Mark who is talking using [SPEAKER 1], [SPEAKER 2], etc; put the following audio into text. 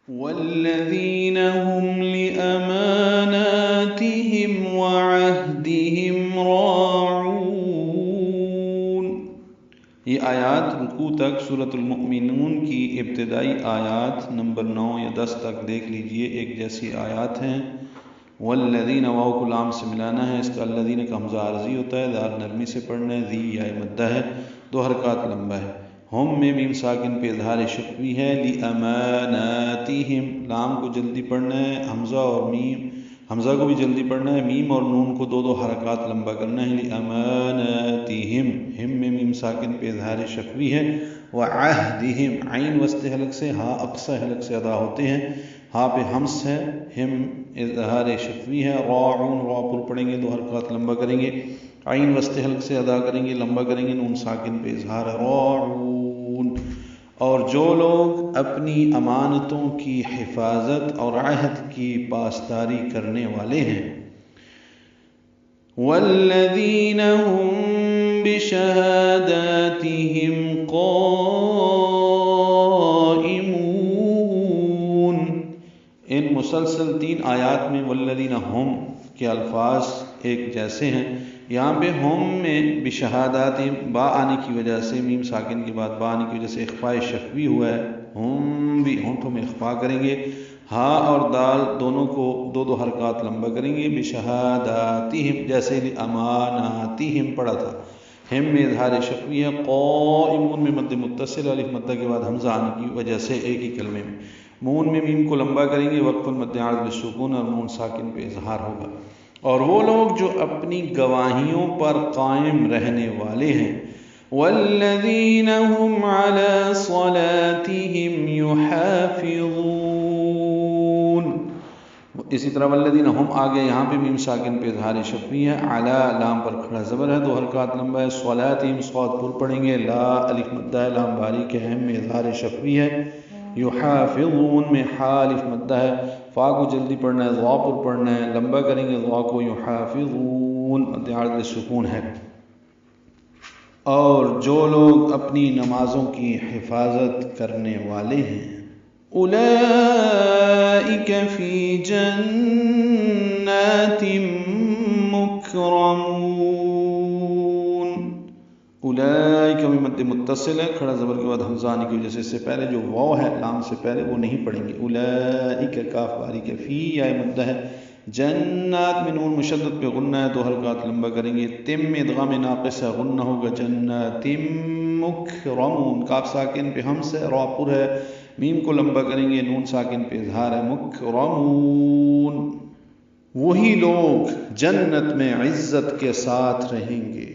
[SPEAKER 1] والذین هم لأماناتهم وعهدهم راعون۔ یہ آیات رکوع تک سورۃ المؤمنون کی ابتدائی آیات نمبر 9 یا 10 تک دیکھ لیجئے، ایک جیسی آیات ہیں۔ والذین واو کو لام سے ملانا ہے، اس کا الذین کا حمزہ عارضی ہوتا ہے، دال نرمی سے پڑھنا ہے، ذی یا مدہ ہے، 2 حرکات لمبا ہے۔ ہم میں میم ساکن پہ اظہار شفوی ہے، لِأَمَانَاتِهِمْ لام کو جلدی پڑھنا ہے، حمزہ کو بھی جلدی پڑھنا ہے، میم اور نون کو 2 حرکات لمبا کرنا ہے، لِأَمَانَاتِهِمْ ہم میں میم ساکن پہ اظہار شفوی ہے، وعہدہم عین وسط حلق سے، ہا اقصی حلق سے ادا ہوتے ہیں، ہا پہ ہمس ہے، ہم اظہار شفوی ہے، راعون را پر پڑھیں گے، 2 حرکات لمبا کریں گے، عین وسط حلق سے ادا کریں گے، لمبا کریں گے، نون ساکن پہ اظہار ہے، راعون۔ اور جو لوگ اپنی امانتوں کی حفاظت اور عہد کی پاسداری کرنے والے ہیں، والذین هم بشہاداتہم قائمون۔ ان مسلسل 3 آیات میں والذین هم کے الفاظ ایک جیسے ہیں۔ یہاں پہ ہم میں بشہادات با آنے کی وجہ سے، میم ساکن کے بعد با آنے کی وجہ سے اخفاء شفوی ہوا ہے، ہم بھی ہونٹوں میں اخفاء کریں گے، ہا اور دال دونوں کو 2 حرکات لمبا کریں گے، بشہاداتہم جیسے اماناتہم پڑھا تھا، ہم میں اظہار شفوی ہے، قائمون میں مد متصل، الف مدہ کے بعد حمزہ آنے کی وجہ سے ایک ہی کلمے میں، مون میں میم کو لمبا کریں گے، وقف المد عارض بالسکون اور نون ساکن پہ اظہار ہوگا۔ اور وہ لوگ جو اپنی گواہیوں پر قائم رہنے والے ہیں، والذین هم علی صلاتہم یحافظون۔ اسی طرح والذین هم آگے یہاں پہ میم ساکن پہ اظہار شفوی ہے، علی لام پر کھڑا زبر ہے، 2 حرکات لمبا ہے، صلاتہم صاد پر پڑھیں گے، لا الف مدہ ہے، لام باریک ہے، ہم میں اظہار شفوی ہے، یحافظون میں حا الف مدہ ہے، فا کو جلدی پڑھنا ہے، ضا پر پڑھنا ہے، لمبا کریں گے، ضا کو، یحافظون مد عارض بالسکون ہے۔ اور جو لوگ اپنی نمازوں کی حفاظت کرنے والے ہیں، اولئک فی جنات مکرمون۔ اولئک میں مد متصل ہے، کھڑا زبر کے بعد حمزہ آنے کی وجہ سے اس سے پہلے جو واو ہے لام سے پہلے وہ نہیں پڑھیں گے، اولئک کاف باریک ہے، فی یا مدہ ہے، جنات میں نون مشدد پہ غنہ ہے، 2 حرکات لمبا کریں گے، تم میں ادغام ناقص ہے، غنہ ہوگا، جنات مکرمون، کاف ساکن پہ ہمس ہے، را پر ہے، میم کو لمبا کریں گے، نون ساکن پہ اظہار ہے، مکرمون، وہی لوگ جنت میں عزت کے ساتھ رہیں گے۔